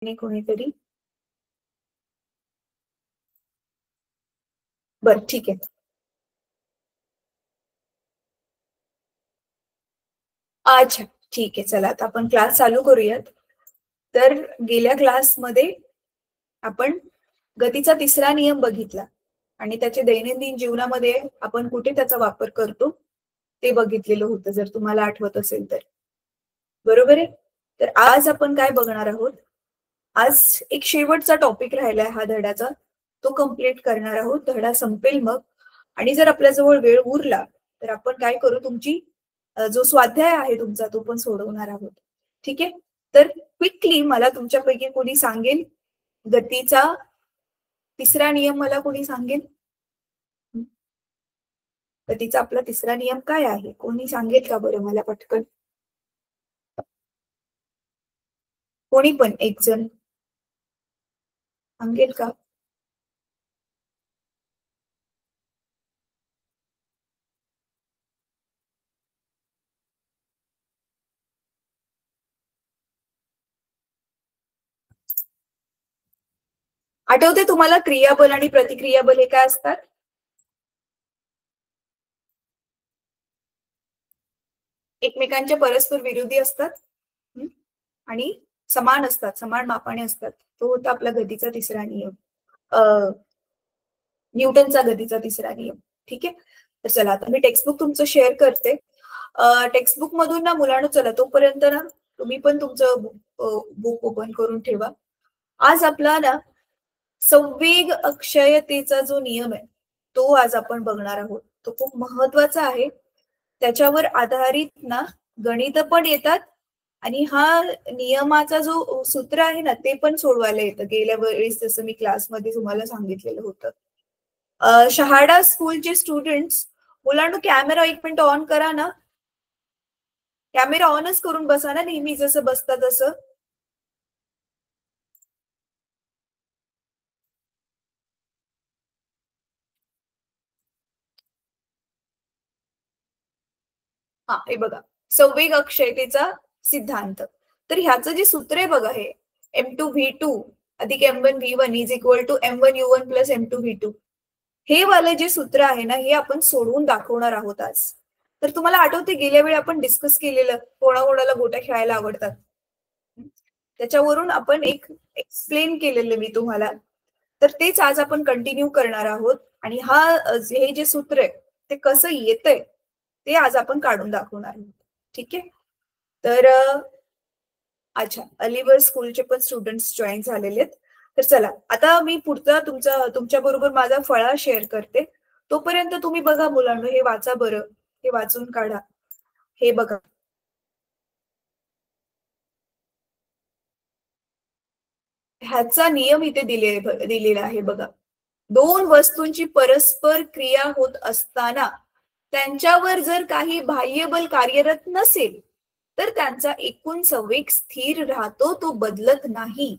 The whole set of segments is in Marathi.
कोणीतरी बर ठीक आहे. अच्छा ठीक आहे, चला आता आपण क्लास चालू करूयात. तर गेल्या क्लासमध्ये आपण गतीचा तिसरा नियम बघितला आणि त्याचे दैनंदिन जीवनामध्ये आपण कुठे त्याचा वापर करतो ते बघितलेलं होतं, जर तुम्हाला आठवत असेल तर. बरोबर आहे? तर आज आपण काय बघणार आहोत? आज एक शेवटचा टॉपिक राहिलाय हा धड्याचा. तो कंप्लीट करणार आहोत. धडा संपेल मग. आणि जर आपल्याजवळ वेळ उरला, तर आपण काय करू, तुमची जो स्वाध्याय आहे तुमचा तो पण सोडवणार आहोत. ठीक आहे? तर क्विकली मला तुमच्यापैकी कोणी सांगेल गतीचा तिसरा नियम मला कोणी सांगेल? हं. गतीचा आपला तिसरा नियम काय आहे? कोणी सांगेल का बरं मला पटकन? कोणी पण एक जण सांगेल का? आठवते तुम्हाला क्रियाबल आणि प्रतिक्रियाबल हे काय असतात? एकमेकांच्या परस्पर विरोधी असतात. हं. आणि समान असतात, समान मापाने असतात. तो होता आपला गतीचा तिसरा नियम. अ, न्यूटनचा गतीचा तिसरा नियम. ठीक आहे? तर चला आता मी टेक्स्टबुक तुमचं शेअर करते. टेक्स्टबुक मधून ना मुलांनो, चला तोपर्यंत ना तुम्ही पण तुमचं बुक ओपन करून ठेवा. आज आपला ना संवेग अक्षयतेचा जो नियम आहे, तो आज आपण बघणार आहोत. तो खूप महत्वाचा आहे. त्याच्यावर आधारित ना गणितं पण येतात आणि हा नियमाचा जो सूत्र आहे ना, ते पण सोडवायला येतं. गेल्या वेळेस जसं मी क्लासमध्ये तुम्हाला सांगितलेलं होतं. शहाडा स्कूलचे स्टुडंट्स, मुलांनो कॅमेरा एक मिनिट ऑन करा ना. कॅमेरा ऑनच करून बसा ना, नेहमी जसं बसता तसं. हां, हे बघा. संवेग अक्षयतेचा सिद्धांत. तर ह्याचं जे सूत्र आहे बघा हे M2V2 अधिक M1V1 is equal to M1U1 plus M2V2. हे वालं जे सूत्र आहे ना, हे आपण सोडवून दाखवणार आहोत आज. तर तुम्हाला आठवते गेल्या वेळी आपण डिस्कस केलेलं कोणाकोणाला गोट्या खेळायला आवडतात. त्याच्यावरून आपण एक एक्सप्लेन केलेलं मी तुम्हाला. तर तेच आज आपण कंटिन्यू करणार आहोत आणि हे जे सूत्र आहे ते कसं येतंय ते आज आपण काढून दाखवणार आहोत. ठीक आहे? तर अच्छा, अलिबाग स्कूलचे पण स्टुडंट्स जॉइन झालेले आहेत. तर चला, आता मी पुढचा तुमच्याबरोबर माझा फळा शेअर करते. तोपर्यंत तुम्ही बघा मुलांनो, हे वाचा बरं. हे वाचून काढा. हे बघा. ह्याचा नियम इथे दिलेला आहे बघा. दोन वस्तूंची परस्पर क्रिया होत असताना त्यांच्यावर जर काही बाह्य बल कार्यरत नसेल, तर त्यांचा एकूण संवेग स्थिर राहतो, तो बदलत नाही.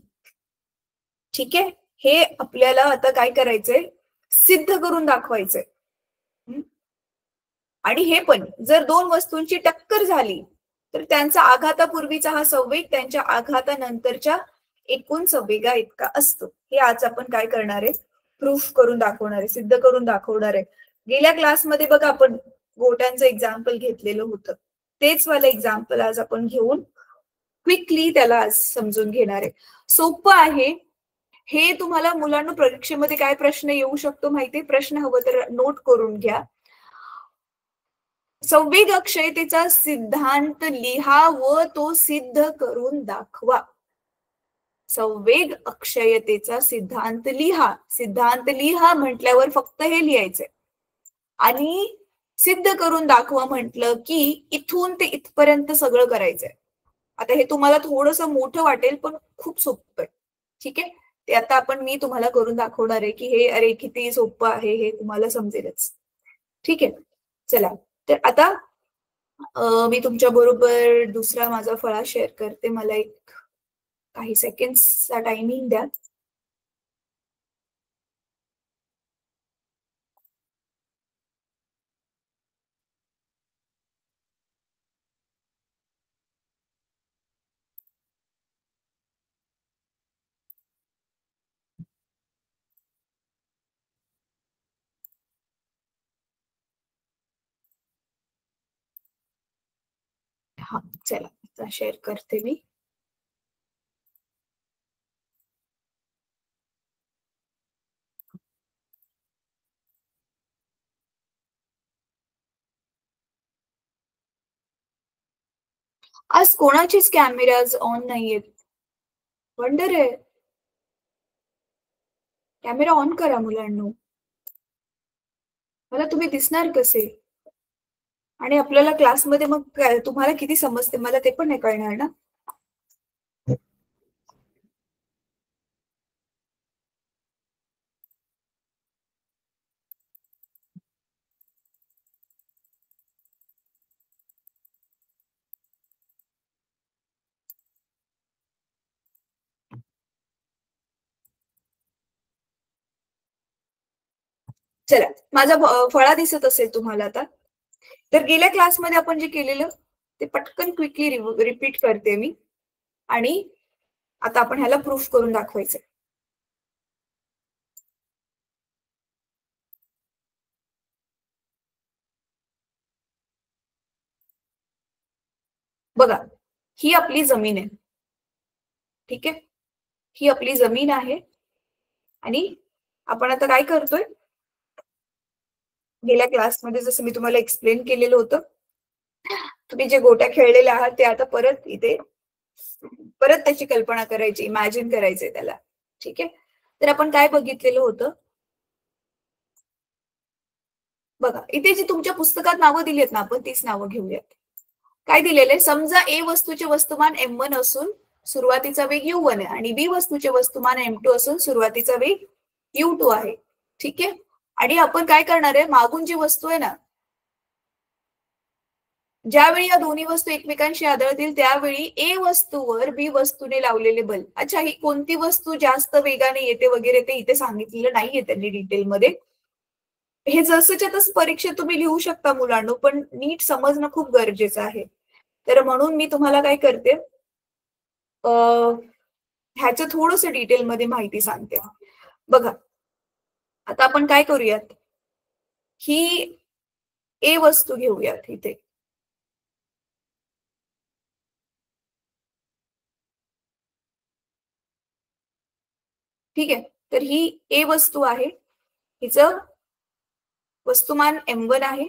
ठीक आहे? हे आपल्याला आता काय करायचंय? सिद्ध करून दाखवायचंय. हं? आणि हे पण जर दोन वस्तूंची टक्कर झाली, तर त्यांचा आघातापूर्वीचा हा संवेग त्यांच्या आघातानंतरच्या एकूण संवेगा इतका असतो. हे आज आपण काय करणार आहे? प्रूफ करून दाखवणार आहे, सिद्ध करून दाखवणार आहे. गेल्या क्लासमध्ये बघा आपण गोट्यांचं एक्झाम्पल घेतलेलं होतं. तेच वालं एक्झाम्पल आज आपण घेऊन क्विकली त्याला आज समजून घेणार आहे. सोपं आहे. हे तुम्हाला मुलांना परीक्षेमध्ये काय प्रश्न येऊ शकतो माहितीये? प्रश्न हवं तर नोट करून घ्या. संवेग अक्षयतेचा सिद्धांत लिहा व तो सिद्ध करून दाखवा. संवेग अक्षयतेचा सिद्धांत लिहा. सिद्धांत लिहा म्हटल्यावर फक्त हे लिहायचंय. आणि सिद्ध करून दाखवा म्हटलं की इथून ते इथपर्यंत सगळं करायचंय. आता हे तुम्हाला थोडंसं मोठं वाटेल पण खूप सोपं आहे. ठीक आहे? ते आता मी तुम्हाला करून दाखवणार आहे की हे अरे किती सोपं आहे, हे तुम्हाला समजेलच. ठीक आहे? चला. तर आता मी तुमच्या बरोबर दुसरा माझा फळा शेअर करते. मला एक काही सेकंड्सचा टायमिंग द्या. हा चला शेअर करते मी. आज कोणाचेच कॅमेराज ऑन नाहीयेत. वंडर आहे. कॅमेरा ऑन करा मुलांनो. मला तुम्ही दिसणार कसे? आणि आपल्याला क्लासमध्ये मग तुम्हाला किती समजते मला ते पण नाही कळणार ना. चला माझा फळा दिसत असेल तुम्हाला आता. तर गेल्या क्लासमध्ये आपण जे केलेलं ते पटकन क्विकली रिपीट करते मी. आणि आता आपण ह्याला प्रूफ करून दाखवायचं. बघा ही आपली जमीन आहे. ठीक आहे, ही आपली जमीन आहे. आणि आपण आता काय करतोय, गेल्या क्लासमध्ये जसं मी तुम्हाला एक्सप्लेन केलेलं होतं, तुम्ही जे गोट्या खेळलेले आहात ते आता परत इथे परत त्याची कल्पना करायची, इमॅजिन करायचंय त्याला. ठीक आहे, तर आपण काय बघितलेलं होतं बघा, इथे जी तुमच्या पुस्तकात नावं दिली आहेत ना, आपण तीच नावं घेऊयात. काय दिलेलं आहे, समजा ए वस्तूचे वस्तुमान m1 असून सुरुवातीचा वेग u1 आहे आणि बी वस्तूचे वस्तुमान m2 असून सुरुवातीचा वेग u2 आहे. ठीक आहे, आणि आपण काय करणार आहे, मागून जी वस्तू आहे ना, ज्यावेळी या दोन्ही वस्तू एकमेकांशी आदळतील त्यावेळी ए वस्तूवर बी वस्तूने लावलेले बल. अच्छा, ही कोणती वस्तू जास्त वेगाने येते वगैरे ते इथे सांगितलेलं नाहीये त्यांनी डिटेलमध्ये. हे जसंच्या तसं परीक्षेत तुम्ही लिहू शकता मुलांनो, पण नीट समजणं खूप गरजेचं आहे. तर म्हणून मी तुम्हाला काय करते, ह्याचं थोडस डिटेलमध्ये माहिती सांगते. बघा आता आपण काय करूयात, ही ए वस्तू घेऊयात इथे. ठीक आहे, तर ही ए वस्तू आहे, हिचं वस्तुमान m1 आहे,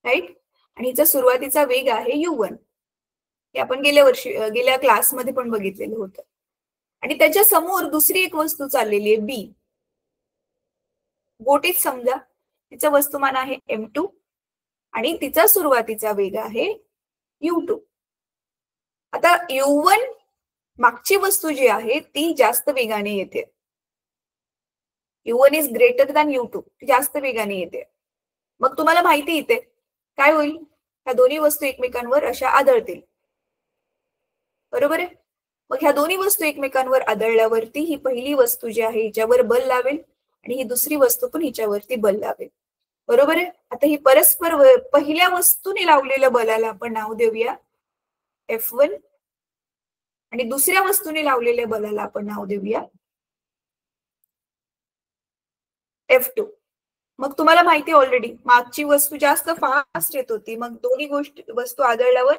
राईट, आणि हिचा सुरुवातीचा वेग आहे u1. हे आपण गेल्या क्लासमध्ये पण बघितलेलं होतं. आणि त्याच्या समोर दुसरी एक वस्तू चाललेली आहे बी, गोटीत समजा, तिचं वस्तुमान आहे m2 आणि तिचा सुरुवातीचा वेग आहे u2. आता u1 मागची वस्तू जी आहे ती जास्त वेगाने येते. u1 is greater than u2, ती जास्त वेगाने येते. मग तुम्हाला माहिती इथे काय होईल, ह्या दोन्ही वस्तू एकमेकांवर अशा आदळतील. बरोबर आहे, मग ह्या दोन्ही वस्तू एकमेकांवर आदळल्यावरती ही पहिली वस्तू जी आहे हिच्यावर बल लावेल आणि ही दुसरी वस्तू पण हिच्यावरती बल लावेल. बरोबर आहे, आता ही परस्पर पहिल्या वस्तूने लावलेल्या बलाला आपण नाव देऊया F1 आणि दुसऱ्या वस्तूने लावलेल्या बलाला आपण नाव देऊया F2. मग तुम्हाला माहिती ऑलरेडी मागची वस्तू जास्त फास्ट येत होती, मग दोन्ही वस्तू आदळल्यावर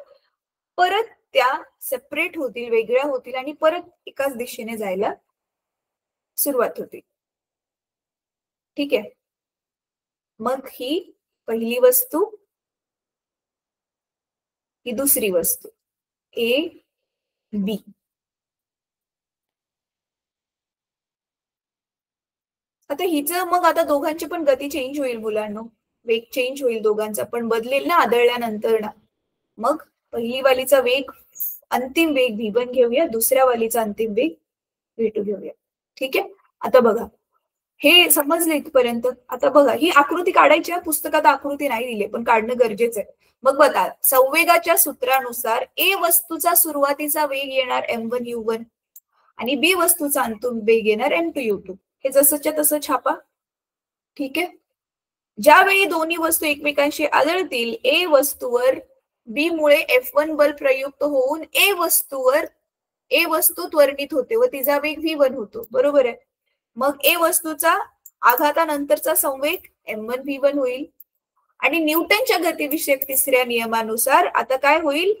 परत त्या सेपरेट होतील, वेगळ्या होतील आणि परत एकाच दिशेने जायला सुरुवात होती. ठीक आहे, मग ही पहिली वस्तू, ही दुसरी वस्तू ए बी. आता हिचं मग आता दोघांची पण गती चेंज होईल मुलांनो, वेग चेंज होईल दोघांचा, पण बदलेल ना आदळल्यानंतर ना. मग पहिली वालीचा वेग, अंतिम वेग v1 घेऊया, दुसऱ्या वालीचा अंतिम वेग v2 घेऊया. ठीक आहे, आता बघा हे समजलं इथपर्यंत. आता बघा ही आकृती काढायची आहे, पुस्तकात आकृती नाही दिली पण काढणं गरजेचं आहे. मग बघा संवेगाच्या सूत्रानुसार ए वस्तूचा सुरुवातीचा वेग येणार m1 u1 आणि बी वस्तूचा अंतिम वेग येणार m2 u2. हे जसंच्या तसं छापा. ठीक आहे, ज्यावेळी दोन्ही वस्तू एकमेकांशी आदळतील ए वस्तूवर बी मुळे F1 बल प्रयुक्त होऊन ए वस्तू त्वरणित होते व तिचा वेग v1 होतो. बरोबर आहे, मग ए वस्तूचा आघातानंतरचा संवेग m1 v1 होईल आणि न्यूटनच्या गतिविषयक तिसऱ्या नियमानुसार आता काय होईल,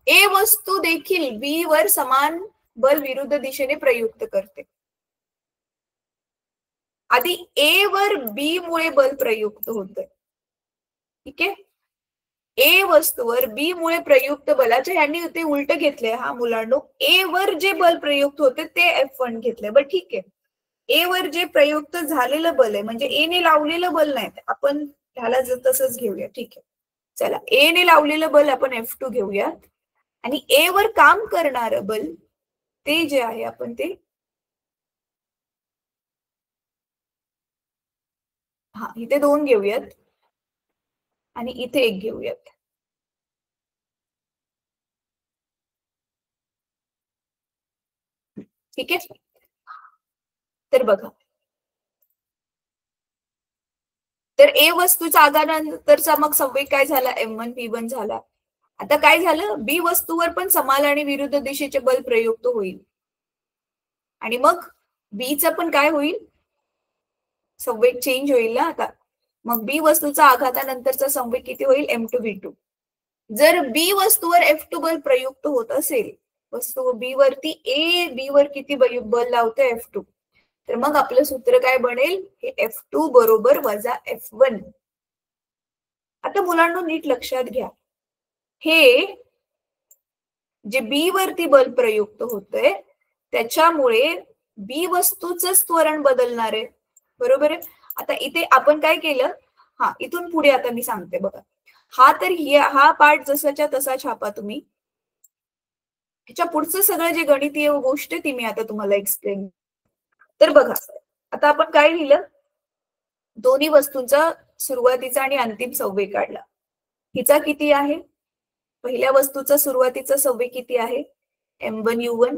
ए वस्तू देखील बी वर समान बल विरुद्ध दिशेने प्रयुक्त करते. आधी ए वर बी मुळे बल प्रयुक्त होतंय. ठीक आहे, ए वस्तूवर बी मुळे प्रयुक्त बलाच्या, यांनी ते उलट घेतलंय हा मुलांनो. ए वर जे बल प्रयुक्त होते ते F1 घेतलंय. बरं ठीक आहे, ए वर जे प्रयुक्त झालेलं बल आहे म्हणजे ए ने लावलेलं बल नाही, आपण ह्याला तसंच घेऊया. ठीक आहे, चला ए ने लावलेलं बल आपण F2 घेऊयात आणि ए वर काम करणारं बल ते जे आहे आपण ते इथे 2 घेऊयात आणि इथे 1 घेऊयात. ठीक आहे, तर बघा, तर ए वस्तूचा आघातानंतरचा मग संवेग काय झाला, M1 V1 झाला. आता काय झालं, बी वस्तूवर पण समान आणि विरुद्ध दिशेचे बल प्रयुक्त होईल आणि मग बीचं पण काय होईल, संवेग चेंज होईल ना आता. मग बी वस्तूचा आघातानंतरचा संवेग किती होईल, M2 V2. जर बी वस्तूवर F2 बल प्रयुक्त होत असेल, वस्तू बी वरती ए बी वर किती बल लावते F2, तर मग आपलं सूत्र काय बनेल, हे F2 बरोबर वजा F1. आता मुलांना नीट लक्षात घ्या, हे जे बी वरती बल प्रयुक्त होतंय त्याच्यामुळे बी वस्तूच त्वरण बदलणार आहे. बरोबर आहे. आता इथे आपण काय केलं, इथून पुढे आता मी सांगते बघा. हा पार्ट जसाच्या तसा छापा तुम्ही. ह्याच्या पुढचं सगळं जे गणितीय गोष्ट ती मी आता तुम्हाला एक्सप्लेन. तर बघा, आता आपण काय लिहिलं, दोन्ही वस्तूंचा सुरुवातीचा आणि अंतिम संवेग काढला. हिचा किती आहे, पहिल्या वस्तूचा सुरुवातीचा संवेग किती आहे, M1 U1.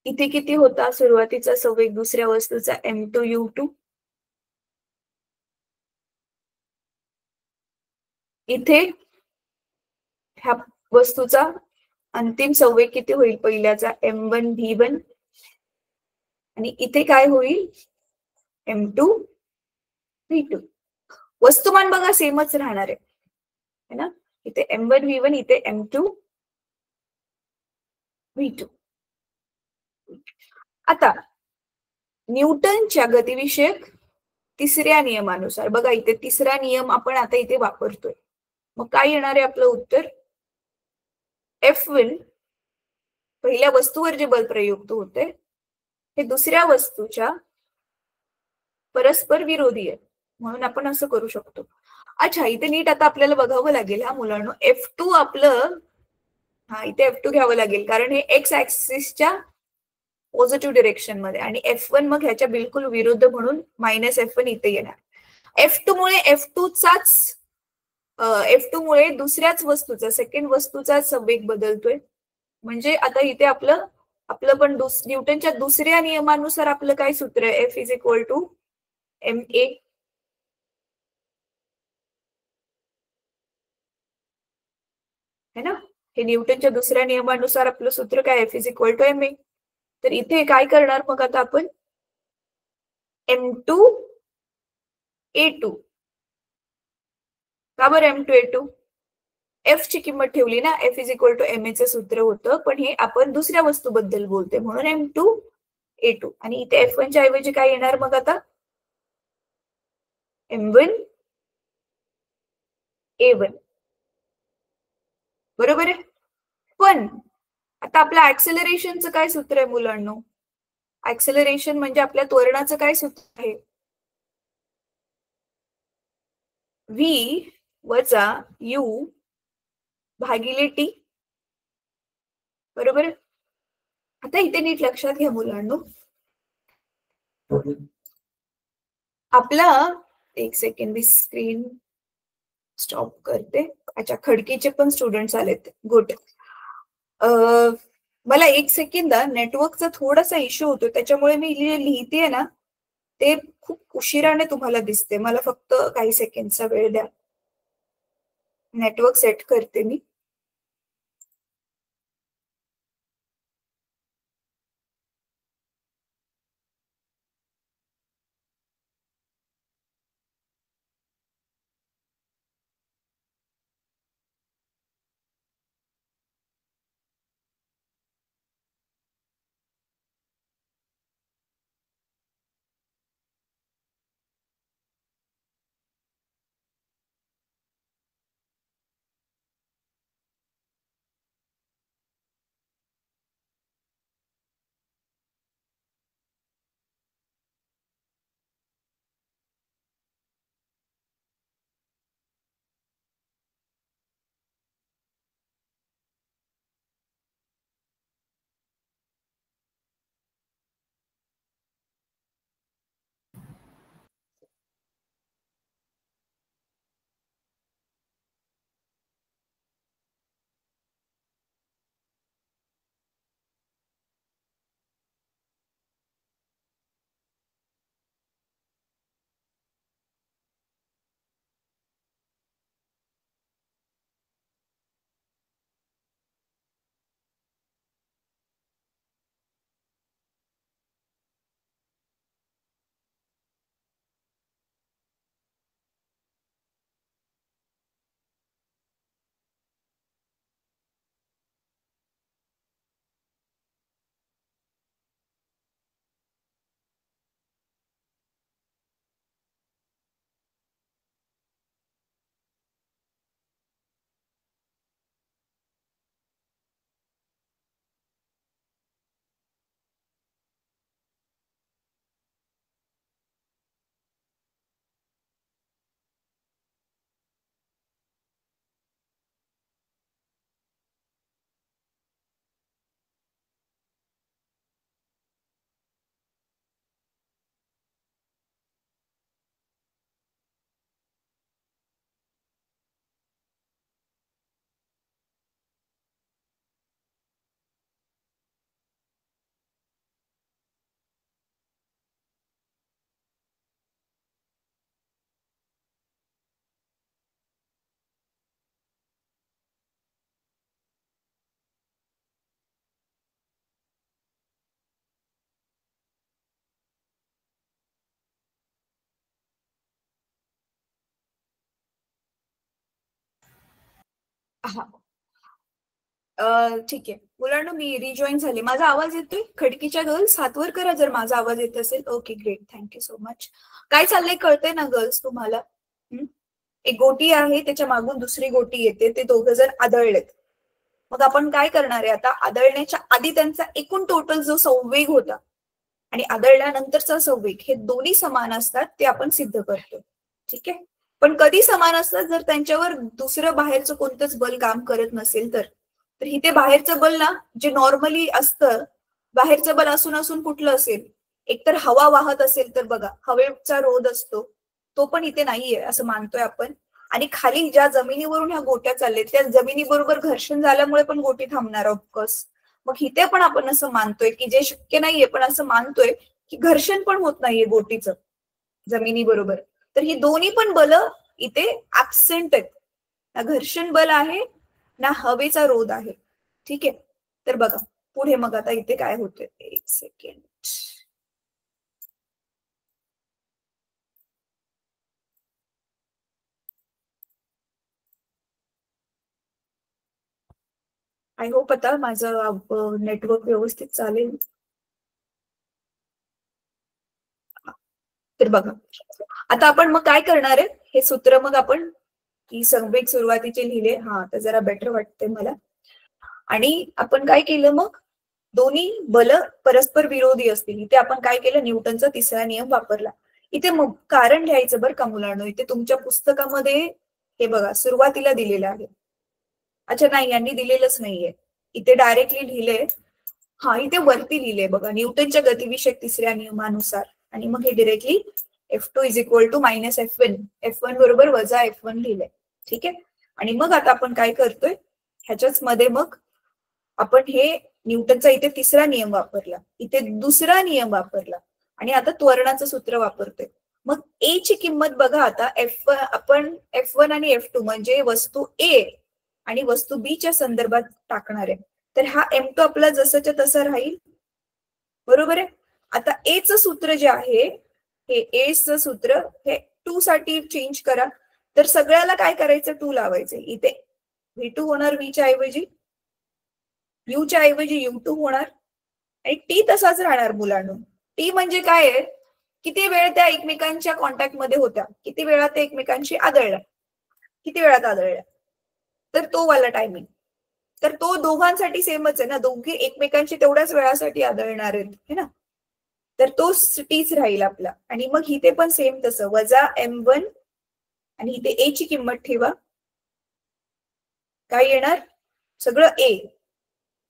इथे किती होता सुरुवातीचा संवेग दुसऱ्या वस्तूचा, M2 U2. इथे ह्या वस्तूचा अंतिम संवेग किती होईल, पहिल्याचा M1 V1 आणि इथे काय होईल, M2 V2. वस्तुमान बघा सेमच राहणार आहे ना, इथे M1 V1, इथे M2 V2. आता न्यूटनच्या गतिविषयक तिसऱ्या नियमानुसार बघा, इथे तिसरा नियम आपण आता इथे वापरतोय. मग काय येणार आहे आपलं उत्तर, F1 पहिल्या वस्तूवर जे बल प्रयुक्त होते हे दुसऱ्या वस्तूच्या परस्पर विरोधी आहे, म्हणून आपण असं करू शकतो. अच्छा, इथे नीट आता आपल्याला बघावं लागेल हा मुलांनो, F2 आपलं, इथे F2 घ्यावं लागेल कारण हे एक्स ऍक्सिसच्या पॉझिटिव्ह डिरेक्शन मध्ये आणि F1 मग ह्याच्या बिलकुल विरुद्ध म्हणून -F1 इथे येणार. F2 मुळे दुसऱ्याच वस्तूचा, सेकंड वस्तूचा संवेग बदलतोय. म्हणजे आता इथे आपलं पण न्यूटनच्या दुसऱ्या नियमानुसार आपलं काय सूत्र आहे, F = ma. है ना, हे न्यूटनच्या दुसऱ्या नियमानुसार आपलं सूत्र काय, F = ma. तर इथे काय करणार मग आता आपण, M2 A2. का बरं M2 A2, F ची किंमत ठेवली ना, F = ma चं सूत्र होतं, पण हे आपण दुसऱ्या वस्तूबद्दल बोलतोय म्हणून M2 A2. आणि इथे F1 च्या ऐवजी काय येणार मग आता, M1 A1. बरोबर आहे. पण आता आपल्या ऍक्सेलरेशनचं काय सूत्र आहे मुलांनो, ऍक्सेलरेशन म्हणजे आपल्या त्वरणाचं काय सूत्र आहे, V वजा U भागिले T. बरोबर. आता इथे नीट लक्षात घ्या मुलांनो, आपला एक सेकंड मी स्क्रीन स्टॉप करते. अच्छा, खडकीचे पण स्टुडंट्स आलेत, गुड. मला एक सेकंद, नेटवर्कचा थोडासा इश्यू होतो त्याच्यामुळे मी लिहितेय ना ते खूप उशिराने तुम्हाला दिसते. मला फक्त काही सेकंडचा वेळ द्या, नेटवर्क सेट करते मी. हा ठीक आहे मुलांना, मी रिजॉईन झाले. माझा आवाज येतोय? खडकीच्या गर्ल्स हात वर करा जर माझा आवाज येत असेल. Okay great, thank you so much. काय चाललंय कळतंय ना गर्ल्स तुम्हाला? एक गोटी आहे, त्याच्या मागून दुसरी गोटी येते, ते दोघ जण आदळलेत. मग आपण काय करणार आहे आता? आदळण्याच्या आधी त्यांचा एकूण टोटल जो संवेग होता आणि आदळल्यानंतरचा संवेग, हे दोन्ही समान असतात, ते आपण सिद्ध करतो. ठीक आहे. पण कधी समान असतात? जर त्यांच्यावर दुसरं बाहेरचं कोणतंच बल काम करत नसेल तर. तर इथे बाहेरचं बल ना, जे नॉर्मली असतं, बाहेरचं बल असून असून कुठलं असेल? एकतर हवा वाहत असेल तर बघा, हवेचा रोध असतो, तो पण इथे नाहीये असं मानतोय आपण. आणि खाली ज्या जमिनीवरून ह्या गोट्या चालल्या, त्या जमिनीबरोबर घर्षण झाल्यामुळे पण गोटी थांबणार ऑफकोर्स. मग इथे पण आपण असं मानतोय की जे शक्य नाहीये, पण असं मानतोय की घर्षण पण होत नाहीये गोटीचं जमिनी बरोबर. तर ही दोन्ही पण बल इथे ऍबसेंट आहेत. ना घर्षण बल आहे, ना हवेचा रोध आहे. ठीक आहे. तर बघा पुढे मग आता इथे काय होतंय, एक सेकंड. आय होप आता माझं नेटवर्क व्यवस्थित चालेल. तर बघा आता आपण मग काय करणार आहे, हे सूत्र मग आपण की संवेग सुरुवातीचे लिहिले. हा आता जरा बेटर वाटतंय मला. आणि आपण काय केलं मग? दोन्ही बल परस्पर विरोधी असतील. इथे आपण काय केलं? न्यूटनचा तिसरा नियम वापरला. इथे मग कारण लिहायचं बरं का मुलांनो. इथे तुमच्या पुस्तकामध्ये हे बघा सुरुवातीला दिलेलं आहे. अच्छा नाही, यांनी दिलेलंच नाहीये. इथे डायरेक्टली लिहिलंय. हा इथे वरती लिहिलंय बघा, न्यूटनच्या गतिविषयक तिसऱ्या नियमानुसार. आणि मग हे directly F2 is equal to minus F1, F1 बरोबर वजा F1 लिहिलंय. ठीक आहे. आणि मग आता आपण काय करतोय, ह्याच्याच मध्ये मग आपण हे न्यूटनचा इथे तिसरा नियम वापरला, इथे दुसरा नियम वापरला, आणि आता त्वरणाचं सूत्र वापरतोय. मग ए ची किंमत बघा आता, आपण F1 आणि F2 म्हणजे वस्तू ए आणि वस्तू बी च्या संदर्भात टाकणार आहे. तर हा M2 आपला जसंच्या तसं राहील. बरोबर आहे. आता ए चं सूत्र जे आहे, हे ए चं सूत्र हे 2 साठी चेंज करा. तर सगळ्याला काय करायचं? 2 लावायचे. इथे V2 होणार V च्या ऐवजी, U च्या ऐवजी U2 होणार, आणि टी तसाच राहणार मुलांनो. टी म्हणजे काय आहे? किती वेळ त्या एकमेकांच्या कॉन्टॅक्ट मध्ये होत्या, किती वेळा ते एकमेकांशी आदळल्या, किती वेळात आदळल्या, तर तो वाला टायमिंग. तर तो दोघांसाठी सेमच आहे ना, दोघे एकमेकांशी तेवढ्याच वेळासाठी आदळणार आहेत है ना. तर तो टीच राहील आपला. आणि मग इथे पण सेम तसं वजा M1, आणि इथे ए ची किंमत ठेवा. काय येणार? सगळं ए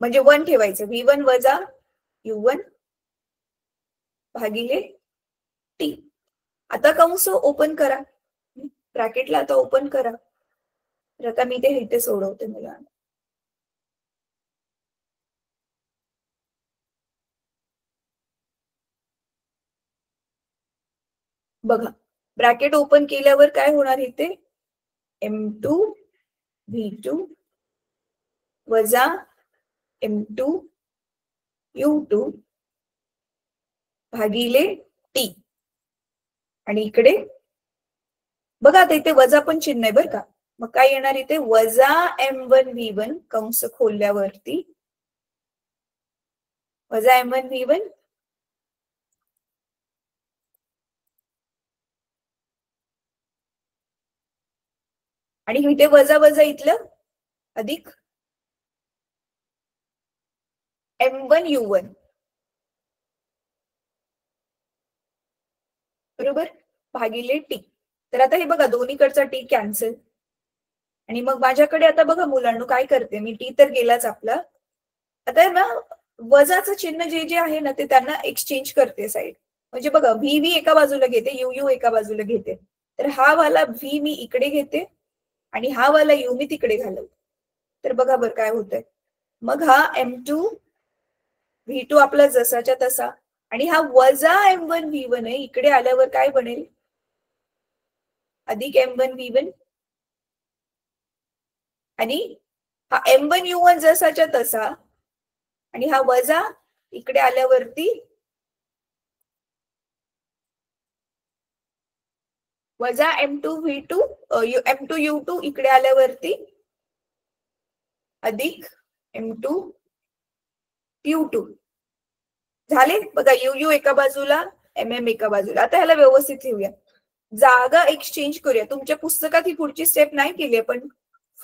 म्हणजे 1 ठेवायचं. V1 वजा U1 भागिले टी. आता कंस ओपन करा, ब्रॅकेटला आता ओपन करा. तर आता मी ते इथे सोडवते मुलांना. बघा ब्रॅकेट ओपन केल्यावर काय होणार इथे? M2 V2 वजा M2 U2 भागिले टी. आणि इकडे बघा आता इथे वजा पण चिन्ह आहे बरं का. मग काय येणार इथे? वजा M1 V1 कंस खोलल्यावरती वजा M1 V1 आणि इथे वजा वजा इथलं अधिक M1 U1 बरोबर भागिले टी. तर आता हे बघा दोन्हीकडचा टी कॅन्सल. आणि मग माझ्याकडे आता बघा मुलांना काय करते मी, टी तर गेलाच आपला. आता ना वजाचं चिन्ह जे जे आहे ना, ते त्यांना एक्सचेंज करते साईड. म्हणजे बघा व्ही व्ही एका बाजूला घेते, यू यू एका बाजूला घेते. तर हा वाला व्ही मी इकडे घेते आणि हा वाला यू मी तिकडे घालवते. तर बघा बरं काय होतंय. मग हा M2 V2 आपला जसाच्या तसा, आणि हा वजा M1 V1 आहे, इकडे आल्यावर काय बनेल? अधिक M1 V1, आणि हा M1 U1 जसाच्या तसा, आणि हा वजा इकडे आल्यावरती वजा M2 V2 M2 U2 इकडे आल्यावरती अधिक M2U2 झाले बघा. UU एका बाजूला, MM एका बाजूला. आता ह्याला व्यवस्थित लिहूया. जागा एक्सचेंज करूया. तुमच्या पुस्तकात ही पुढची स्टेप नाही केली, पण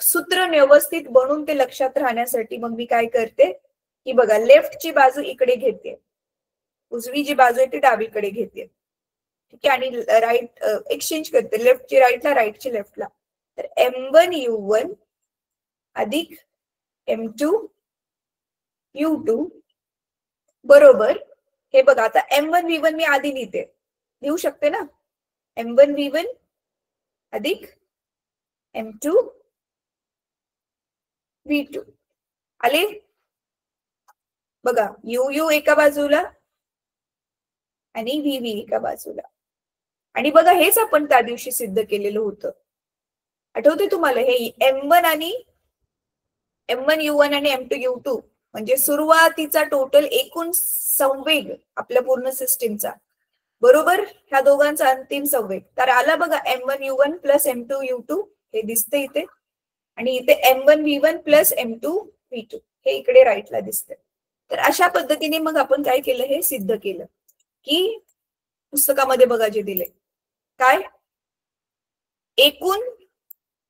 सूत्र व्यवस्थित बनवून ते लक्षात राहण्यासाठी मग मी काय करते की बघा, लेफ्टची बाजू इकडे घेते, उजवी जी बाजू आहे ती डावीकडे घेते. ठीक आहे. आणि राईट एक्सचेंज करते, लेफ्टची राईटला, राईटची लेफ्टला. तर M1U1 अधिक M2U2 बरोबर. हे बघा, आता M1V1 मी आधी लिहू शकते ना. M1V1 अधिक M2V2 आले बघा. UU एका बाजूला आणि VV एका बाजूला. आणि बघा, हेच आपण त्या दिवशी सिद्ध केलेलं होतं. आठवते तुम्हाला? हे M1U1 आणि M2U2 म्हणजे सुरुवातीचा टोटल एकूण संवेग आपल्या पूर्ण सिस्टीमचा बरोबर ह्या दोघांचा अंतिम संवेग. तर आला बघा M1U1 प्लस M2U2 हे दिसते इथे, आणि इथे M1V1 प्लस M2V2 हे इकडे राईटला दिसते. तर अशा पद्धतीने मग आपण काय केलं, हे सिद्ध केलं की पुस्तकामध्ये बघा जे दिले काय, एकूण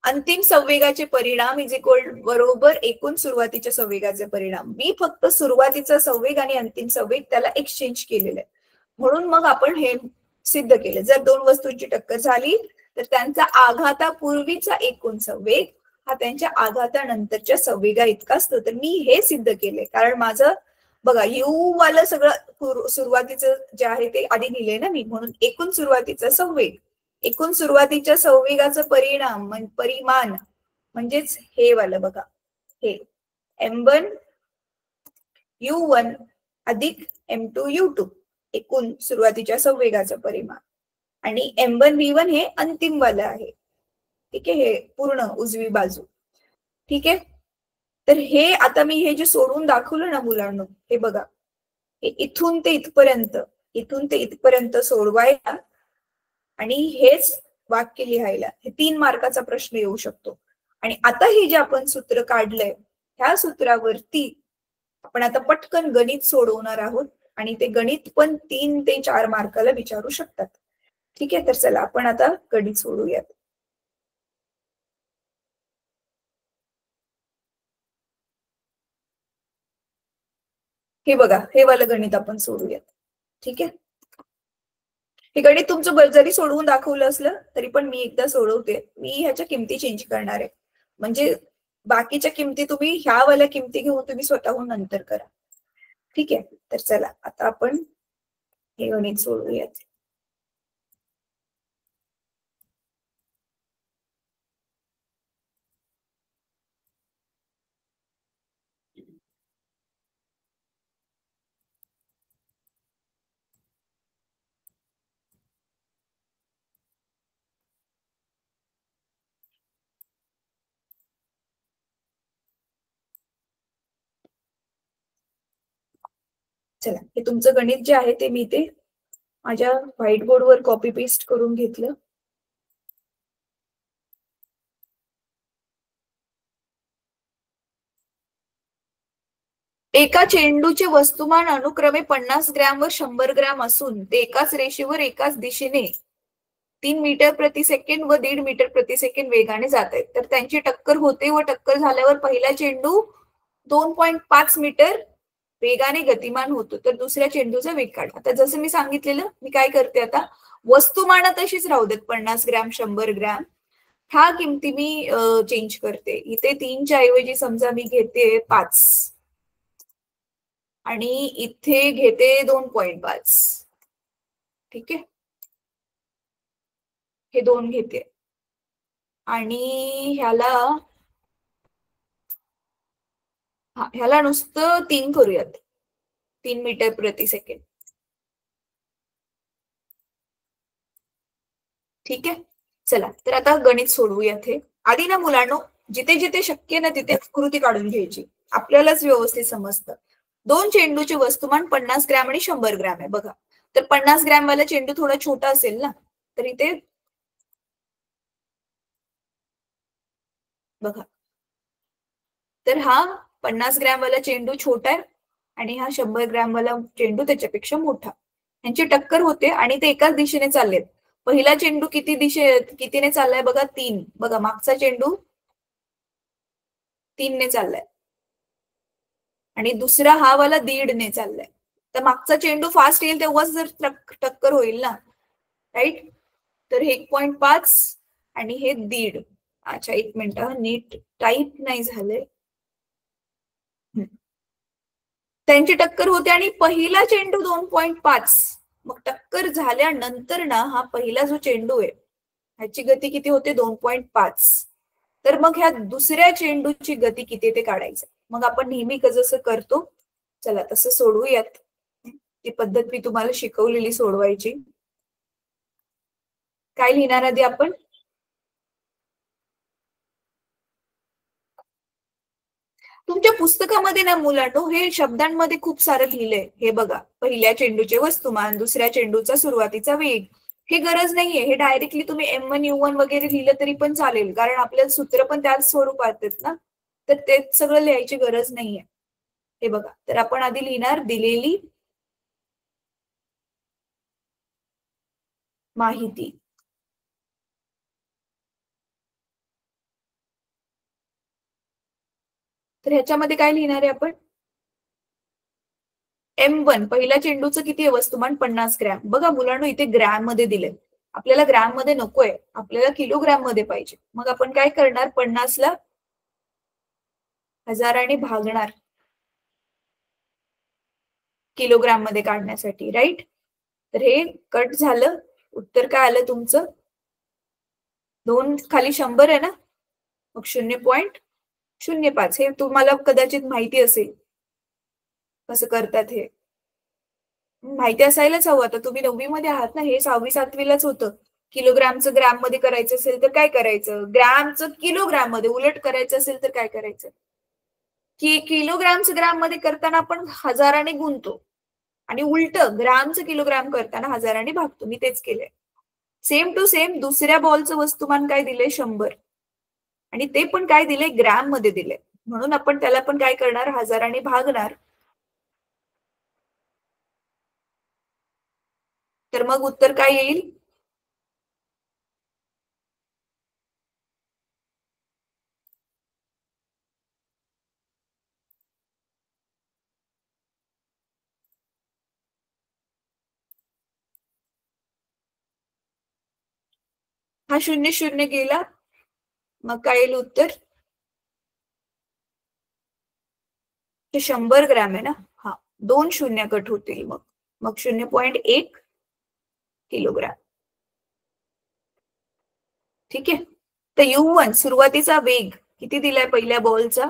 अंतिम संवेगाचे परिणाम इज इक्वल बरोबर एकूण सुरुवातीच्या संवेगाचे परिणाम. मी फक्त सुरुवातीचा संवेग आणि अंतिम संवेग त्याला एक्सचेंज केलेलं आहे, म्हणून मग आपण हे सिद्ध केलं. जर दोन वस्तूंची टक्कर झाली तर त्यांचा आघातापूर्वीचा एकूण संवेग हा त्यांच्या आघातानंतरच्या संवेगा इतका असतो. तर मी हे सिद्ध केले, कारण माझं बघा यू वाला सगळं सुरुवातीचं जे आहे ते आधी लिहिले ना मी, म्हणून एकूण सुरुवातीचा संवेग, एकूण सुरुवातीच्या संवेगाचं परिमाण म्हणजेच हे वालं बघा, हे M1U1 अधिक M2U2 एकूण सुरुवातीच्या संवेगाचं परिमाण, आणि M1V1 हे अंतिम वालं आहे. ठीक आहे, हे पूर्ण उजवी बाजू. ठीक आहे. तर हे आता मी हे जे सोडून दाखवलं ना मुलांना, हे बघा, हे इथून ते इथपर्यंत सोडवायला आणि हेच वाक्य लिहायला, हे 3 मार्काचा प्रश्न येऊ शकतो. आणि आता हे जे आपण सूत्र काढलंय ह्या सूत्रावरती आपण आता पटकन गणित सोडवणार आहोत, आणि ते गणित पण 3 ते 4 मार्काला विचारू शकतात. ठीक आहे. तर चला आपण आता गणित सोडूयात. हे बघा, हे वालं गणित आपण सोडूयात. ठीक आहे. हे गणित तुमचं जरी सोडवून दाखवलं असलं तरी पण मी एकदा सोडवते. मी ह्याच्या किमती चेंज करणार आहे, म्हणजे बाकीच्या किमती तुम्ही ह्या वाल्या किमती घेऊन तुम्ही स्वतःहून नंतर करा. ठीक आहे. तर चला आता आपण हे गणित सोडवूयात. चला, हे तुमचं गणित जे आहे ते मी ते माझ्या व्हाईट बोर्डवर कॉपी पेस्ट करून घेतलं. एका चेंडूचे वस्तुमान अनुक्रमे 50 ग्रॅम व 100 ग्रॅम असून ते एकाच रेषेवर एकाच दिशेने 3 मीटर प्रति सेकंड व 1.5 मीटर प्रति सेकंड वेगाने जात आहेत. तर त्यांची टक्कर होते व टक्कर झाल्यावर पहिला चेंडू 2.5 मीटर वेगाने गतिमान होतो, तर दुसऱ्या चेंडूचा वेग काढा. आता जसं मी सांगितलेलं, मी काय करते आता, वस्तुमान तशीच राहू देत, 50 ग्रॅम 100 ग्रॅम, ह्या किमती मी चेंज करते. इथे 3च्या ऐवजी समजा मी घेते 5 आणि इथे घेते 2.5. ठीक आहे, हे 2 घेते आणि ह्याला नुसतं 3 करूयात, 3 मीटर प्रति सेकंड. ठीक आहे. चला तर आता गणित सोडवूयात. हे आधी ना मुलांनो, जिथे जिथे शक्य ना तिथे आकृती काढून घ्यायची, आपल्यालाच व्यवस्थित समजतं. 2 चेंडूचे वस्तुमान 50 ग्रॅम आणि 100 ग्रॅम आहे बघा. तर 50 ग्रॅम वाला चेंडू थोडा छोटा असेल ना, तर इथे बघा, तर हा 50 ग्रॅम वाला चेंडू छोटा आहे आणि हा 100 ग्रॅम वाला चेंडू त्याच्यापेक्षा मोठा. यांची टक्कर होते आणि ते एकाच दिशेने चाललेत. पहिला चेंडू कितीने चाललाय बघा, 3. बघा मागचा चेंडू 3ने चाललाय आणि दुसरा हा वाला 1.5ने चाललाय. तर मागचा चेंडू फास्ट येईल तेव्हाच जर टक्कर होईल ना, राईट. तर हे 1.5 आणि हे 1.5. अच्छा, 1 मिनिट, नीट टाईप नाही झालंय. त्यांची टक्कर होते आणि पहिला चेंडू 2.5. मग टक्कर झाल्यानंतर ना हा पहिला जो चेंडू आहे ह्याची गती किती होते, 2.5. तर मग ह्या दुसऱ्या चेंडूची गती किती ते काढायचं. मग आपण नेहमी जसं करतो, चला तसं सोडवूयात. ती पद्धत मी तुम्हाला शिकवलेली सोडवायची. काय लिहिणार आधी आपण, तुमच्या पुस्तकामध्ये ना मुलांनो हे शब्दांमध्ये खूप सारं लिहिलंय. हे बघा, पहिल्या चेंडूचे वस्तुमान, दुसऱ्या चेंडूचा सुरुवातीचा वेग. हे गरज नाहीये, हे डायरेक्टली तुम्ही M1 U1 वगैरे लिहिलं तरी पण चालेल, कारण आपल्याला सूत्र पण त्याच स्वरूपात आहेत ना, तर ते सगळं लिहायची गरज नाहीये. हे बघा, तर आपण आधी लिहिणार दिलेली माहिती. तर ह्याच्यामध्ये काय लिहिणार आहे आपण, M1 पहिल्या चेंडूचं किती आहे वस्तुमान, 50 ग्रॅम. बघा मुलांनो इथे ग्रॅम मध्ये दिले, आपल्याला ग्रॅम मध्ये नकोय, आपल्याला किलोग्रॅम मध्ये पाहिजे. मग आपण काय करणार, 50ला 1000ने भागणार किलोग्रॅम मध्ये काढण्यासाठी, राईट. तर हे कट झालं, उत्तर काय आलं तुमचं, 2 खाली 100 आहे ना, मग 0.05. हे तुम्हाला कदाचित माहिती असेल कसं करतात, हे माहिती असायलाच हवं. आता तुम्ही 9वी मध्ये आहात ना, हे 6वी 7वीलाच होतं. किलोग्रॅमचं ग्रॅम मध्ये करायचं असेल तर काय करायचं, ग्रॅमचं किलोग्रॅम मध्ये उलट करायचं असेल तर काय करायचं, की किलोग्रॅमचं ग्रॅम मध्ये करताना आपण 1000ने गुणतो आणि उलट ग्रॅमचं किलोग्रॅम करताना 1000ने भागतो. मी तेच केलंय. सेम टू सेम दुसऱ्या बॉलचं वस्तुमान काय दिलंय, 100, आणि ते पण काय दिले, ग्रॅम मध्ये दिले. म्हणून आपण त्याला पण काय करणार, 1000ने भागणार. तर मग उत्तर काय येईल, हा 0 गेला, मग काय येईल उत्तर, हे 100 ग्रॅम आहे ना, हा 2 शून्य कट होतील, मग 0.1 किलोग्रॅम. ठीक आहे. तर U1 सुरुवातीचा वेग किती दिलाय पहिल्या बॉलचा,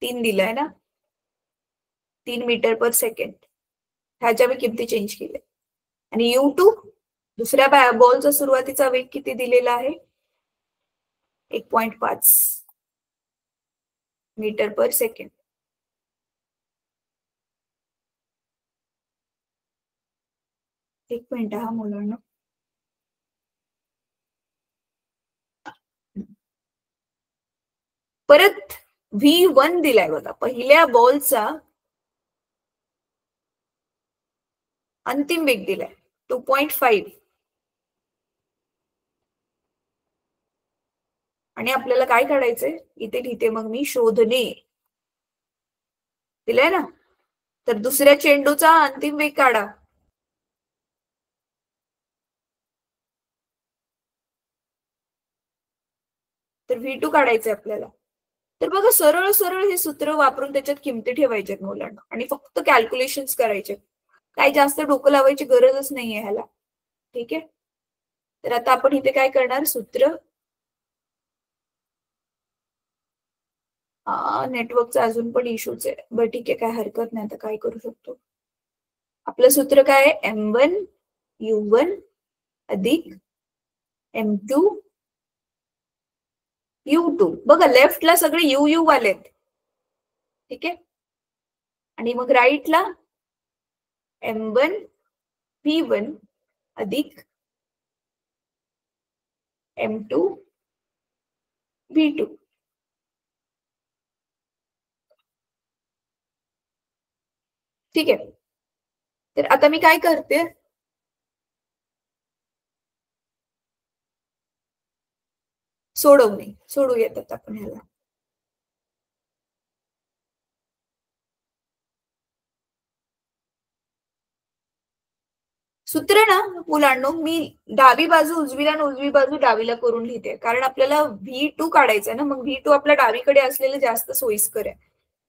3 दिलाय ना, 3 मीटर पर सेकंड. ह्याच्या मी किमती चेंज केल्या. आणि U2 दुसऱ्या बॉलचा सुरुवातीचा वेग किती दिलेला आहे, 1.5 मीटर पर सेकंड. एक मिनिट हा मुलांना, परत V1 दिलाय बघा, पहिल्या बॉलचा अंतिम वेग दिलाय 2.5, आणि आपल्याला काय काढायचंय, इथे लिहिते मग मी, शोधणे दिलाय ना. तर दुसऱ्या चेंडूचा अंतिम वेग काढा. तर V2 काढायचंय आपल्याला. तर बघा, सरळ सरळ हे सूत्र वापरून त्याच्यात किमती ठेवायच्यात मुलांना आणि फक्त कॅल्क्युलेशन्स करायचे. काही जास्त डोकं लावायची गरजच नाहीये ह्याला. ठीक आहे. तर आता आपण इथे काय करणार, सूत्र, नेटवर्कचा अजून पण इश्यूच आहे. बरं ठीक आहे, काय हरकत नाही, आता काय करू शकतो. आपलं सूत्र काय आहे, M1 U1 अधिक M2 U2. बघा लेफ्टला सगळे U आलेत. ठीक आहे. आणि मग राईटला M1 V1 अधिक M2 V2. ठीक आहे. तर आता मी काय करते, सोडू येतात आपण ह्याला. सूत्र ना मुलांनो, मी डावी बाजू उजवीला आणि उजवी बाजू डावीला करून लिहिते, कारण आपल्याला V2 काढायचंय ना, मग V2 आपल्या डावीकडे असलेलं जास्त सोयीस्कर आहे.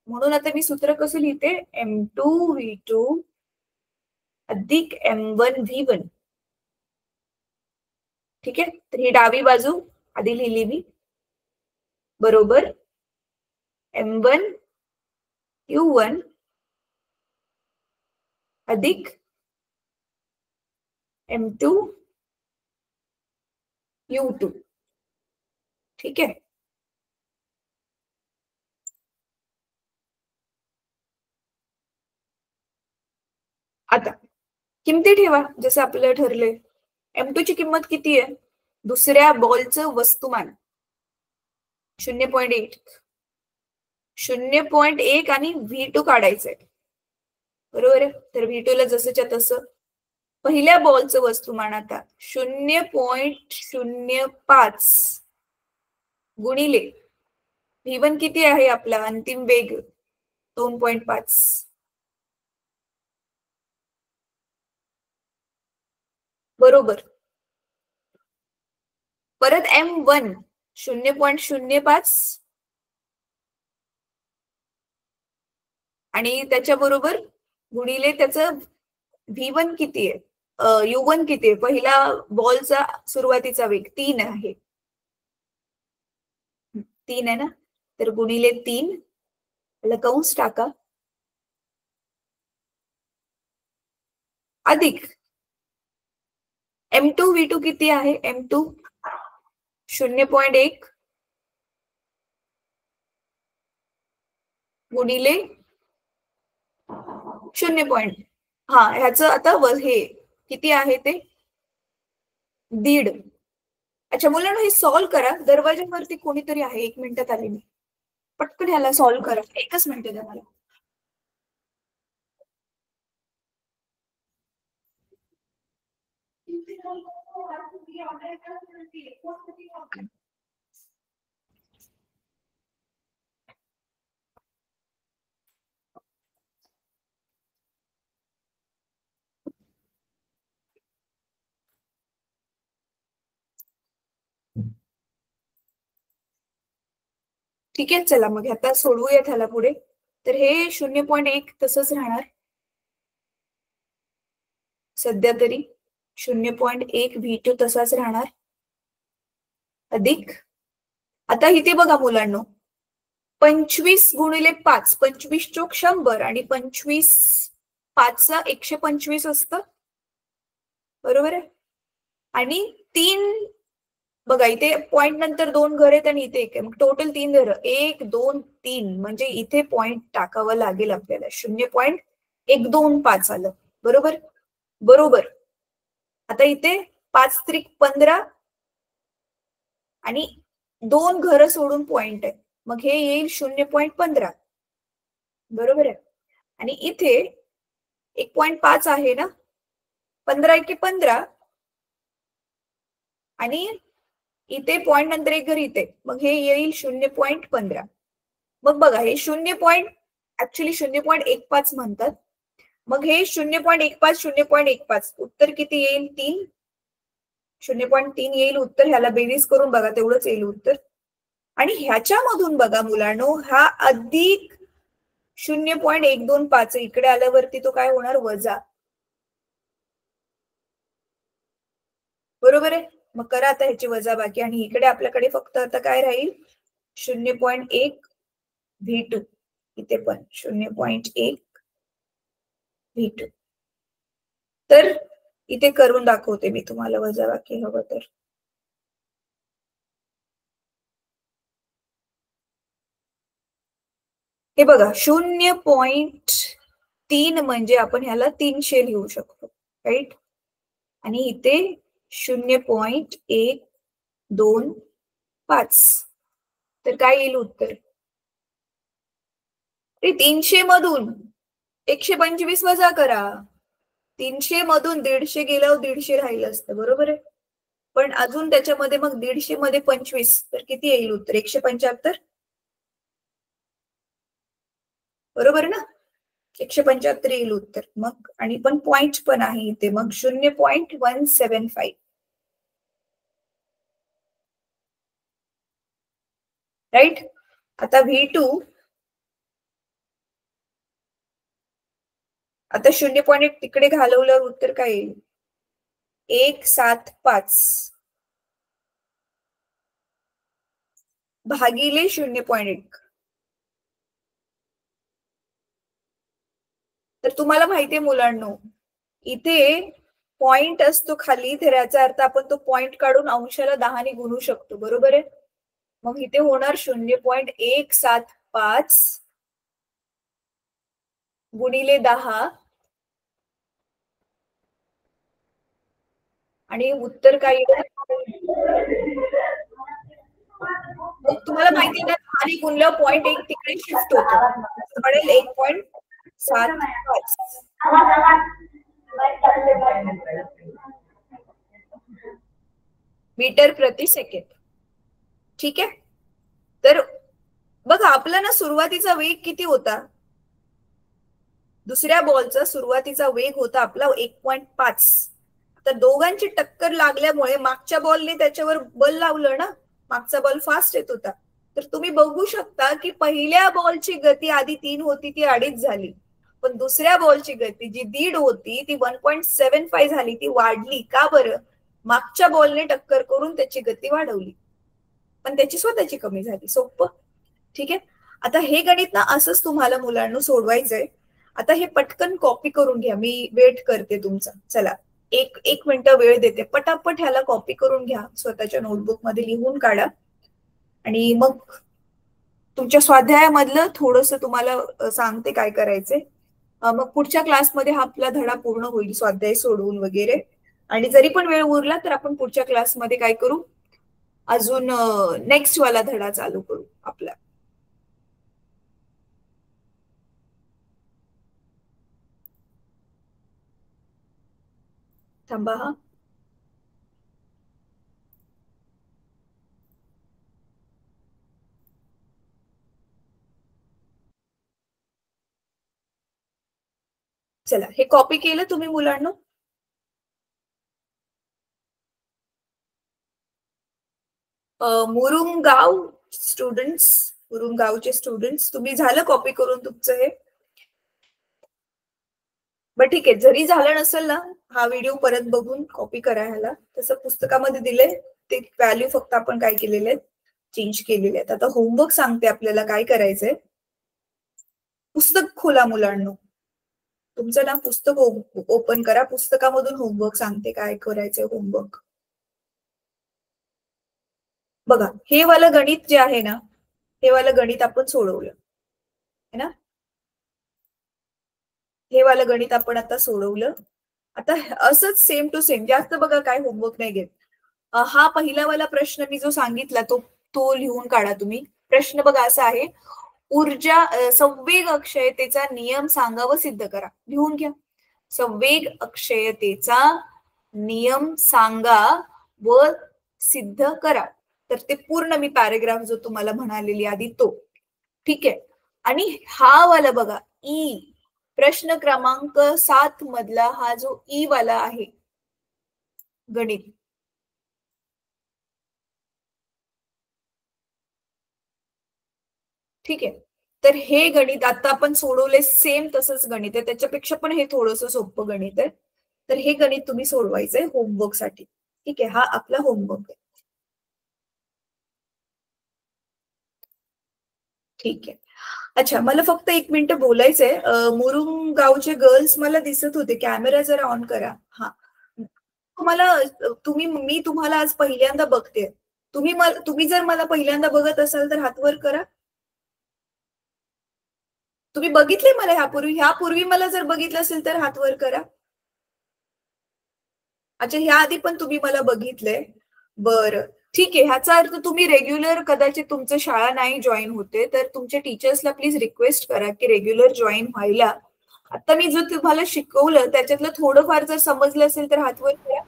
म्हणून आता मी सूत्र कसं लिहिते, M2V2 अधिक M1 V1. ठीक आहे. तर ही डावी बाजू आधी लिहिली मी, बरोबर M1 U1 अधिक M2 U2. ठीक आहे. आता किमती ठेवा जसं आपल्याला ठरलंय. M2 ची किंमत किती आहे, दुसऱ्या बॉलचं वस्तुमान 0.8. 0.1 आणि V2 काढायचंय, बरोबर आहे. तर V2 ला जसंच्या तसं, पहिल्या बॉलचं वस्तुमान आता 0.05 गुणिले V1 किती आहे आपला अंतिम वेग 2.5, बरोबर. परत M1 0.05 आणि त्याच्याबरोबर गुणिले त्याचं V1 किती आहे, U1 किती आहे, पहिला बॉलचा सुरुवातीचा वेग 3 आहे. 3 आहे ना, तर गुणिले 3 कंस टाका, अधिक M2 V2 किती आहे, M2 0.1 गुणिले 0. हा, ह्याचं आता हे किती आहे ते 1.5. अच्छा मुलांना हे सॉल्व्ह करा. दरवाज्यावरती कोणीतरी आहे, 1 मिनिटात आले मी. पटकन ह्याला सॉल्व्ह करा, 1च मिनिट द्या मला. ठीक आहे, चला मग आता सोडवूयात ह्याला पुढे. तर हे 0.1 तसंच राहणार सध्या तरी, 0.1 V2 तसाच राहणार, अधिक आता इथे बघा मुलांनो, 25 गुणिले 5, 25 चोक 100 आणि 25 5चा 125 असतं, बरोबर आहे. आणि 3 बघा इथे पॉइंट नंतर 2 घर आहेत आणि इथे 1 आहे, मग टोटल 3 घर, 1 2 3, म्हणजे इथे पॉइंट टाकावं लागेल आपल्याला, 0.125 आलं, बरोबर. बरोबर. आता इथे 5 त्रिक 15 आणि 2 घर सोडून पॉइंट आहे, मग हे येईल 0.15, बरोबर आहे. आणि इथे 1.5 आहे ना, 15 एके 15 आणि इथे पॉइंट नंतर 1 घर इथे, मग हे येईल 0.15. मग बघा हे 0.15 म्हणतात, मग हे 0.15 0.15 उत्तर किती येईल 3, 0.3 येईल उत्तर. ह्याला बेरीज करून बघा, तेवढंच येईल उत्तर. आणि ह्याच्यामधून बघा मुलांनो, हा अधिक 0.125 इकडे आल्यावरती तो काय होणार, वजा, बरोबर आहे. मग करा आता ह्याची वजा बाकी, आणि इकडे आपल्याकडे फक्त आता काय राहील 0.1 V2, इथे पण 0.1 V2. तर इथे करून दाखवते मी तुम्हाला वजा बाकी हवं तर. हे बघा 0.3 म्हणजे आपण ह्याला 300 लिहू शकतो, राईट. आणि इथे 0.125, तर काय येईल उत्तर, 300 मधून 125 वजा करा. 300 मधून 150 गेल्यावर 150 राहिलं असतं, बरोबर आहे. पण अजून त्याच्यामध्ये मग 150 मध्ये 25 तर किती येईल उत्तर? 175. बरोबर ना? 175 येईल उत्तर. मग आणि पण पॉइंट पण आहे इथे, मग 0.175. राईट. आता V2 आता 0.1 तिकडे घालवल्यावर उत्तर काय येईल? 175 भागिले 0.1. तर तुम्हाला माहितीये मुलांनो, इथे पॉइंट असतो खाली, तर याचा अर्थ आपण तो पॉइंट काढून अंशाला 10 ने गुणू शकतो, बरोबर आहे. मग इथे होणार 0.175 गुणिले 10 आणि उत्तर काय येईल? तुम्हाला माहिती ना, 10 गुणलं 0.1 तिकडे शिफ्ट होतो, पडेल 1.75 मीटर प्रति सेकंड. ठीक आहे. तर बघा आपला ना सुरुवातीचा वेग किती होता? दुसऱ्या बॉलचा सुरुवातीचा वेग होता आपला 1.5. तर दोघांची टक्कर लागल्यामुळे मागच्या बॉलने त्याच्यावर बल लावलं ना, मागचा बॉल फास्ट येत होता. तर तुम्ही बघू शकता की पहिल्या बॉलची गती आधी 3 होती ती 2.5 झाली, पण दुसऱ्या बॉलची गती जी 1.5 होती ती 1.75 झाली, ती वाढली. का बरं? मागच्या बॉलने टक्कर करून त्याची गती वाढवली, पण त्याची स्वतःची कमी झाली. सोपं. ठीक आहे. आता हे गणित ना असंच तुम्हाला मुलांना सोडवायचंय. आता हे पटकन कॉपी करून घ्या, मी वेट करते तुमचा. चला एक मिनिट वेळ देते, पटापट ह्याला कॉपी करून घ्या, स्वतःच्या नोटबुक मध्ये लिहून काढा आणि मग तुमच्या स्वाध्यायामधलं थोडंसं तुम्हाला सांगते काय करायचंय. मग पुढच्या क्लासमध्ये हा आपला धडा पूर्ण होईल, स्वाध्याय सोडवून वगैरे. आणि जरी पण वेळ उरला तर आपण पुढच्या क्लासमध्ये काय करू, अजून नेक्स्ट वाला धडा चालू करू आपला. थांबा हा. चला हे कॉपी केलं तुम्ही मुलांना? मुरुमगाव स्टुडंट्स, मुरुमगावचे स्टुडंट्स, तुम्ही झालं कॉपी करून तुमचं हे? बरं ठीक आहे, जरी झालं नसेल ना, हा व्हिडिओ परत बघून कॉपी करा ह्याला. तसं पुस्तकामध्ये दिले ते व्हॅल्यू फक्त आपण काय केलेले आहेत, चेंज केलेले आहेत. आता होमवर्क सांगते आपल्याला काय करायचंय. पुस्तक खोला मुलांना, तुमचं ना पुस्तक ओपन करा, पुस्तकामधून होमवर्क सांगते काय करायचंय होमवर्क. बघा हे वालं गणित जे आहे ना, हे वालं गणित आपण सोडवलं है ना, हे वालं गणित आपण आता सोडवलं. आता असंच सेम टू सेम, जास्त बघा काय होमवर्क नाही घेत. हा पहिला वाला प्रश्न मी जो सांगितला तो लिहून काढा तुम्ही. प्रश्न बघा असा आहे, ऊर्जा संवेग अक्षयतेचा नियम सांगा व सिद्ध करा. लिहून घ्या, संवेग अक्षयतेचा नियम सांगा व सिद्ध करा. तर ते पूर्ण मी पॅरेग्राफ जो तुम्हाला म्हणालेली आधी तो. ठीक आहे. आणि हा वाला बघा ई, प्रश्न क्रमांक 7 मधला हा जो ई वाला आहे गणित, ठीक आहे. तर हे गणित आता आपण सोडवले, सेम तसंच गणित आहे, त्याच्यापेक्षा पण हे थोडंसं सोपं गणित आहे. तर हे गणित तुम्ही सोडवायचंय होमवर्क साठी. ठीक आहे, हा आपला होमवर्क आहे. ठीक आहे. अच्छा, मला फक्त 1 मिनिट बोलायचंय. मुरुमगावचे गर्ल्स मला दिसत होते, कॅमेरा जरा ऑन करा. हा, तुम्हाला मी तुम्हाला आज पहिल्यांदा बघते. तुम्ही जर मला पहिल्यांदा बघत असाल तर हात वर करा. तुम्ही बघितले मला ह्यापूर्वी मला जर बघितलं असेल तर हात वर करा. अच्छा, ह्या आधी पण तुम्ही मला बघितलंय. बरं ठीक आहे, ह्याचा अर्थ तुम्ही रेग्युलर कदाचित तुमचं शाळा नाही जॉईन होते, तर तुमच्या टीचर्सला प्लीज रिक्वेस्ट करा की रेग्युलर जॉईन व्हायला. आता मी जो तुम्हाला शिकवलं त्याच्यातलं थोडंफार जर समजलं असेल तर हात वर करा.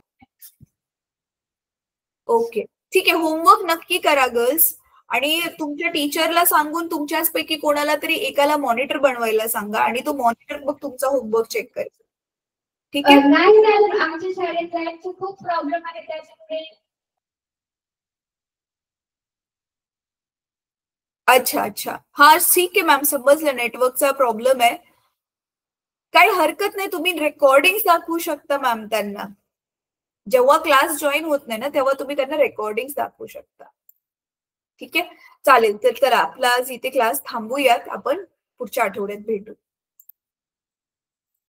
ओके, ठीक आहे. होमवर्क नक्की करा गर्ल्स. आणि तुमच्या टीचरला सांगून तुमच्याचपैकी कोणाला तरी एकाला मॉनिटर बनवायला सांगा आणि तो मॉनिटर मग तुमचा होमवर्क चेक करेल. ठीक आहे. नाही मॅम, आमच्या शाळेत लाईटचे खूप प्रॉब्लेम आहे त्याच्यामुळे. अच्छा अच्छा, हा ठीक आहे मॅम, समजलं नेटवर्कचा प्रॉब्लेम आहे. काही हरकत नाही, तुम्ही रेकॉर्डिंग दाखवू शकता मॅम त्यांना. जेव्हा क्लास जॉईन होत नाही ना तेव्हा तुम्ही त्यांना रेकॉर्डिंग दाखवू शकता. ठीक आहे, चालेल. तर चला आपला आज इथे क्लास थांबूयात, आपण पुढच्या आठवड्यात भेटू.